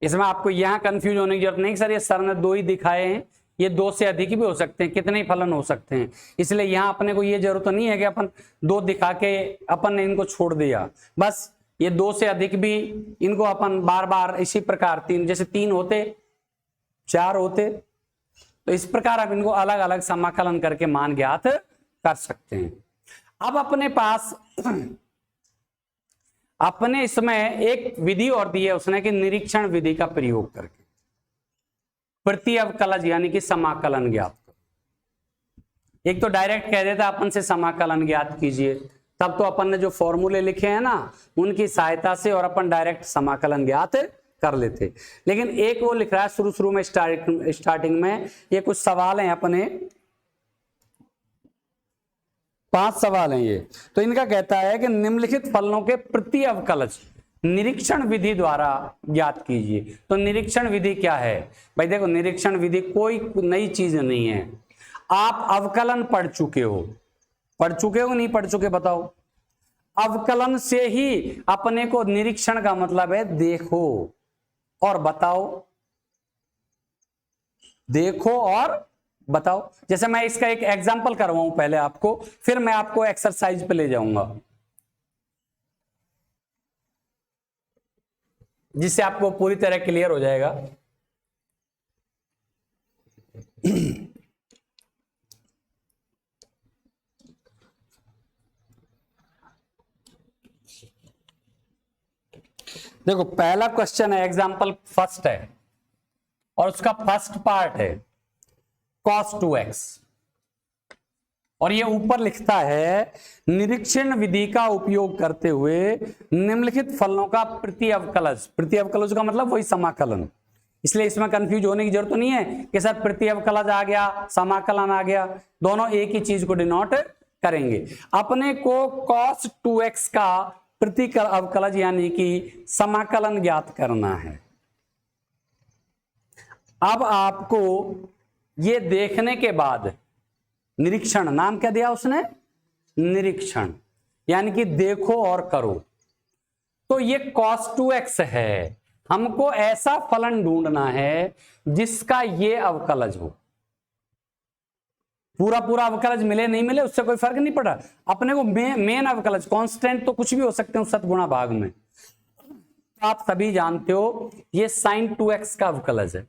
इसमें आपको यहां कंफ्यूज होने की जरूरत नहीं सर, ये सर ने 2 ही दिखाए हैं, ये 2 से अधिक भी हो सकते हैं, कितने फलन हो सकते हैं, इसलिए यहां अपने को ये जरूरत नहीं है कि अपन 2 दिखा के अपन ने इनको छोड़ दिया। बस ये 2 से अधिक भी, इनको अपन बार बार इसी प्रकार 3, जैसे 3 होते 4 होते, तो इस प्रकार आप इनको अलग अलग समाकलन करके मान ज्ञात कर सकते हैं। अब अपने पास अपने इसमें एक विधि और दी है उसने कि निरीक्षण विधि का प्रयोग करके प्रति अवकलज यानी कि समाकलन ज्ञात करो। एक तो डायरेक्ट कह देता अपन से समाकलन ज्ञात कीजिए, तब तो अपन ने जो फॉर्मूले लिखे हैं ना उनकी सहायता से और अपन डायरेक्ट समाकलन ज्ञात कर लेते। लेकिन एक वो लिख रहा है शुरू में स्टार्टिंग में, ये कुछ सवाल हैं अपने, 5 सवाल हैं ये। तो इनका कहता है कि निम्नलिखित फलनों के प्रति अवकलज निरीक्षण विधि द्वारा ज्ञात कीजिए। तो निरीक्षण विधि क्या है भाई? देखो, निरीक्षण विधि कोई नई चीज नहीं है। आप अवकलन पढ़ चुके हो नहीं पढ़ चुके बताओ? अवकलन से ही अपने को निरीक्षण का मतलब है देखो और बताओ, देखो और बताओ। जैसे मैं इसका एक एग्जांपल करवाऊं पहले आपको, फिर मैं आपको एक्सरसाइज पे ले जाऊंगा जिससे आपको पूरी तरह क्लियर हो जाएगा। देखो, पहला क्वेश्चन है, एग्जांपल फर्स्ट है और उसका फर्स्ट पार्ट है cos 2x, और ये ऊपर लिखता है निरीक्षण विधि का उपयोग करते हुए निम्नलिखित फलनों का प्रति अवकलज। प्रति अवकलज का मतलब वही समाकलन, इसलिए इसमें कंफ्यूज होने की जरूरत नहीं है कि सर प्रति अवकलज आ गया समाकलन आ गया, दोनों एक ही चीज को डिनोट करेंगे। अपने को cos 2x का प्रति अवकलज यानी कि समाकलन ज्ञात करना है। अब आपको ये देखने के बाद, निरीक्षण नाम क्या दिया उसने? निरीक्षण, यानी कि देखो और करो। तो ये cos 2x है, हमको ऐसा फलन ढूंढना है जिसका ये अवकलज हो। पूरा अवकलज मिले नहीं मिले उससे कोई फर्क नहीं पड़ा, अपने को मेन अवकलज, कांस्टेंट तो कुछ भी हो सकते हैं सतगुणा भाग में। आप सभी जानते हो ये sin 2x का अवकलज है,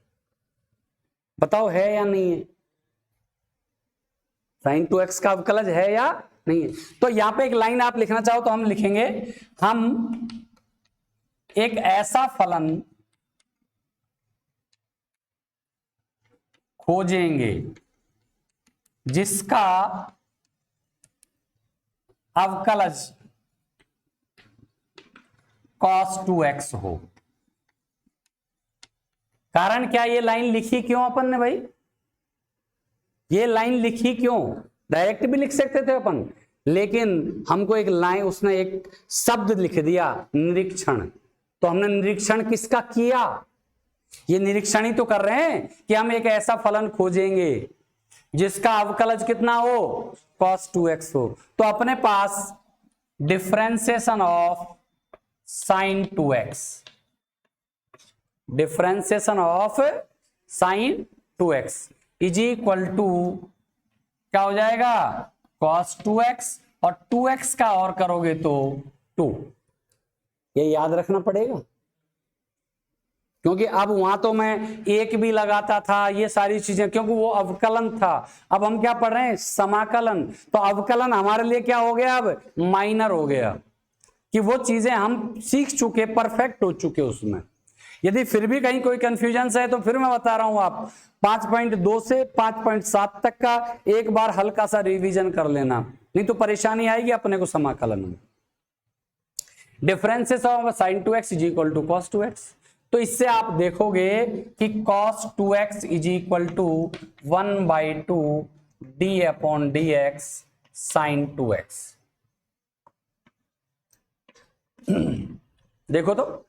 बताओ है या नहीं है? sin 2x का अवकलज है या नहीं है? तो यहां पे एक लाइन आप लिखना चाहो तो हम लिखेंगे, हम एक ऐसा फलन खोजेंगे जिसका अवकलज cos 2x हो। कारण क्या, ये लाइन लिखी क्यों अपन ने भाई? ये लाइन लिखी क्यों? डायरेक्ट भी लिख सकते थे अपन, लेकिन हमको एक लाइन, उसने एक शब्द लिख दिया निरीक्षण, तो हमने निरीक्षण किसका किया? ये निरीक्षण ही तो कर रहे हैं कि हम एक ऐसा फलन खोजेंगे जिसका अवकलज कितना हो? cos 2x हो। तो अपने पास differentiation of sin 2x, differentiation of sin 2x is equal to क्या हो जाएगा? cos 2x, और 2x का और करोगे तो 2। ये याद रखना पड़ेगा, क्योंकि अब वहां तो मैं एक भी लगाता था, ये सारी चीजें, क्योंकि वो अवकलन था। अब हम क्या पढ़ रहे हैं? समाकलन। तो अवकलन हमारे लिए क्या हो गया? अब माइनर हो गया, कि वो चीजें हम सीख चुके, परफेक्ट हो चुके उसमें। यदि फिर भी कहीं कोई कंफ्यूजन है तो फिर मैं बता रहा हूं, आप 5.2 से 5.7 तक का एक बार हल्का सा रिवीजन कर लेना, नहीं तो परेशानी आएगी अपने को समाकलन में। Differences of sin 2x is equal to cos 2x। तो इससे आप देखोगे कि cos 2x is equal to 1/2 d/dx sin 2x। देखो तो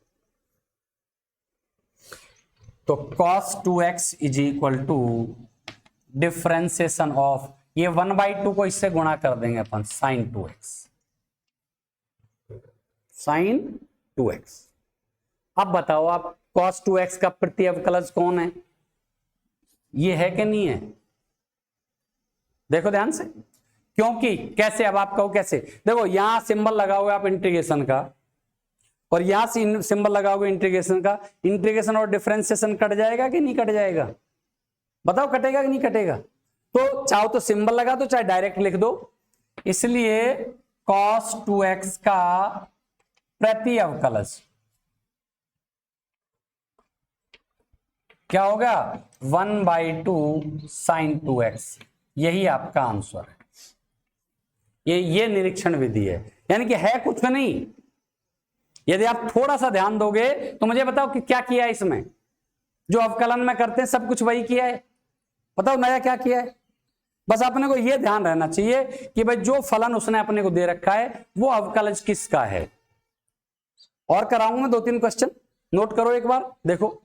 cos 2x is equal to differentiation of, ये 1/2 को इससे गुणा कर देंगे अपन, sin 2x, sin 2x। अब बताओ आप, cos 2x का प्रति अवकलज कौन है? ये है कि नहीं है? देखो ध्यान से, क्योंकि कैसे, अब आप कहो कैसे? देखो यहां सिंबल लगा हुआ है आप इंटीग्रेशन का, और यहां से सिंबल लगाओगे इंटीग्रेशन का, इंटीग्रेशन और डिफरेंशिएशन कट जाएगा कि नहीं कट जाएगा? बताओ कटेगा कि नहीं कटेगा? तो चाहो तो सिंबल लगा दो, चाहे डायरेक्ट लिख दो। इसलिए cos 2x का प्रति अवकलज क्या होगा? 1/2 sin 2x। यही आपका आंसर है। ये निरीक्षण विधि है, यानी कि है कुछ नहीं। यदि आप थोड़ा सा ध्यान दोगे तो मुझे बताओ कि क्या किया है इसमें। जो अवकलन में करते हैं सब कुछ वही किया है। बताओ नया क्या किया है? बस अपने को यह ध्यान रहना चाहिए कि भाई जो फलन उसने अपने को दे रखा है वो अवकलज किसका है। और कराऊंगा 2-3 क्वेश्चन, नोट करो एक बार, देखो।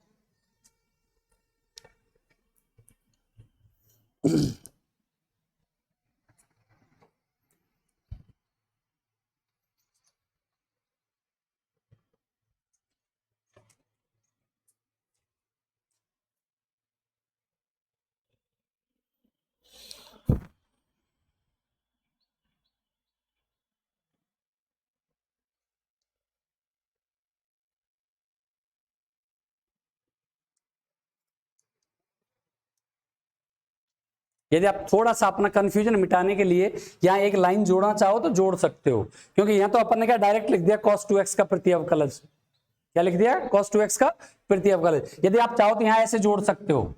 यदि आप थोड़ा सा अपना कंफ्यूजन मिटाने के लिए यहां एक लाइन जोड़ना चाहो तो जोड़ सकते हो, क्योंकि यहां तो अपन ने क्या डायरेक्ट लिख दिया cos 2x का प्रति अवकलज। क्या लिख दिया? cos 2x का प्रति अवकलज। यदि आप चाहो तो यहां ऐसे जोड़ सकते हो,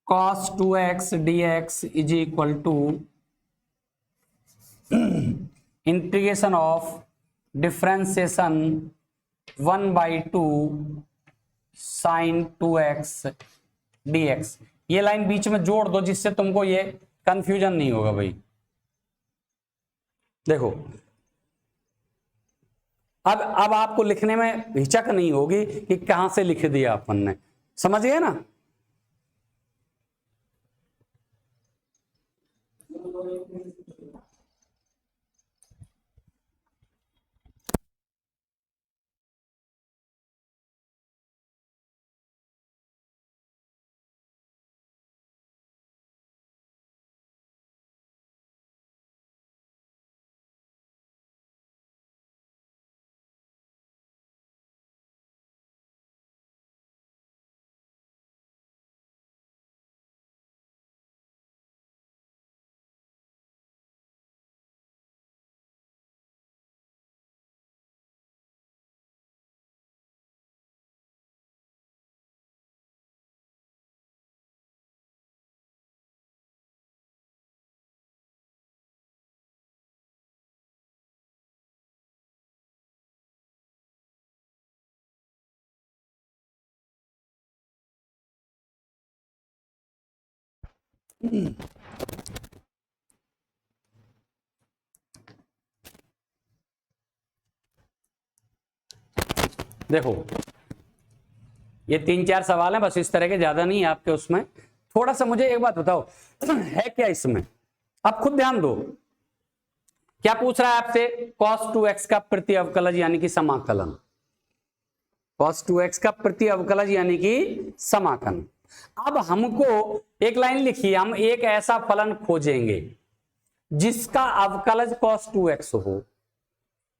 cos 2x dx is equal to integration of differentiation 1/2 sin 2x dx। ये लाइन बीच में जोड़ दो जिससे तुमको ये कंफ्यूजन नहीं होगा भाई। देखो अब आपको लिखने में हिचक नहीं होगी कि कहां से लिख दिया अपन ने, समझ गए ना? देखो ये 3-4 सवाल हैं बस इस तरह के, ज्यादा नहीं है आपके उसमें। थोड़ा सा मुझे एक बात बताओ है क्या इसमें? आप खुद ध्यान दो। क्या पूछ रहा है आपसे? cos 2x का प्रति अवकलज यानी कि समाकलन। cos 2x का प्रति अवकलज यानी कि समाकलन। अब हमको एक लाइन लिखिए, हम एक ऐसा फलन खोजेंगे जिसका अवकलज cos 2x हो।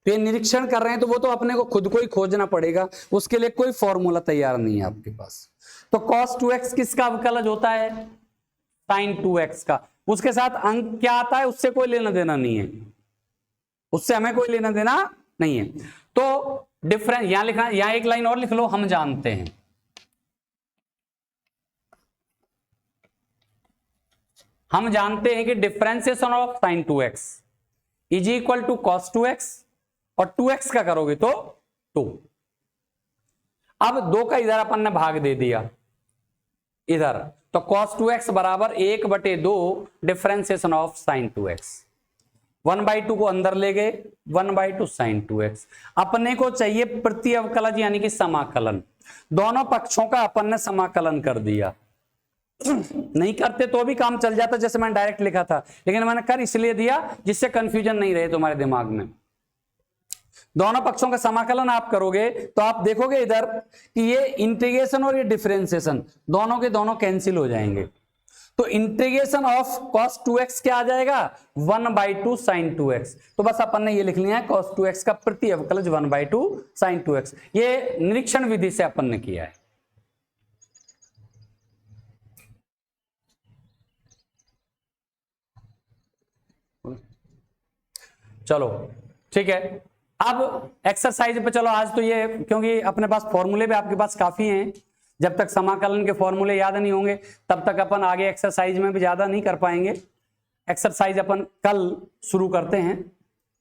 तो ये निरीक्षण कर रहे हैं तो वो तो अपने को खुद को ही खोजना पड़ेगा, उसके लिए कोई फॉर्मूला तैयार नहीं है आपके पास। तो cos 2x किसका अवकलज होता है? sin 2x का। उसके साथ अंक क्या आता है उससे कोई लेना देना नहीं है, उससे हमें कोई लेना देना नहीं है। तो डिफरेंस यहां लिखना, यहां एक लाइन और लिख लो, हम जानते हैं कि differentiation of sin 2x is equal to cos 2x, और 2x का करोगे तो 2। अब 2 का इधर अपन ने भाग दे दिया इधर, तो cos 2x बराबर 1/2 डिफरेंशिएशन ऑफ sin 2x। 1/2 को अंदर ले गए, 1/2 sin 2x। अपने को चाहिए प्रति अवकलज यानी कि समाकलन। दोनों पक्षों का अपन ने समाकलन कर दिया। नहीं करते तो भी काम चल जाता जैसे मैंने डायरेक्ट लिखा था, लेकिन मैंने कर इसलिए दिया जिससे कंफ्यूजन नहीं रहे तुम्हारे दिमाग में। दोनों पक्षों का समाकलन आप करोगे तो आप देखोगे इधर कि ये इंटीग्रेशन और ये डिफरेंशिएशन दोनों के दोनों कैंसिल हो जाएंगे। तो इंटीग्रेशन ऑफ cos 2x क्या आ जाएगा 1/2 sin 2x। तो बस अपन ने ये लिख लिया है cos 2x का प्रति अवकलज 1/2 sin 2x। ये निरीक्षण विधि से अपन ने किया है। चलो ठीक है, अब एक्सरसाइज पे चलो। आज तो ये क्योंकि अपने पास फॉर्मूले भी आपके पास काफी हैं, जब तक समाकलन के फॉर्मूले याद नहीं होंगे तब तक अपन आगे एक्सरसाइज में भी ज्यादा नहीं कर पाएंगे। एक्सरसाइज अपन कल शुरू करते हैं,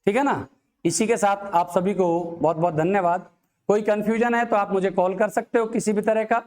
ठीक है ना। इसी के साथ आप सभी को बहुत बहुत धन्यवाद। कोई कंफ्यूजन है तो आप मुझे कॉल कर सकते हो किसी भी तरह का।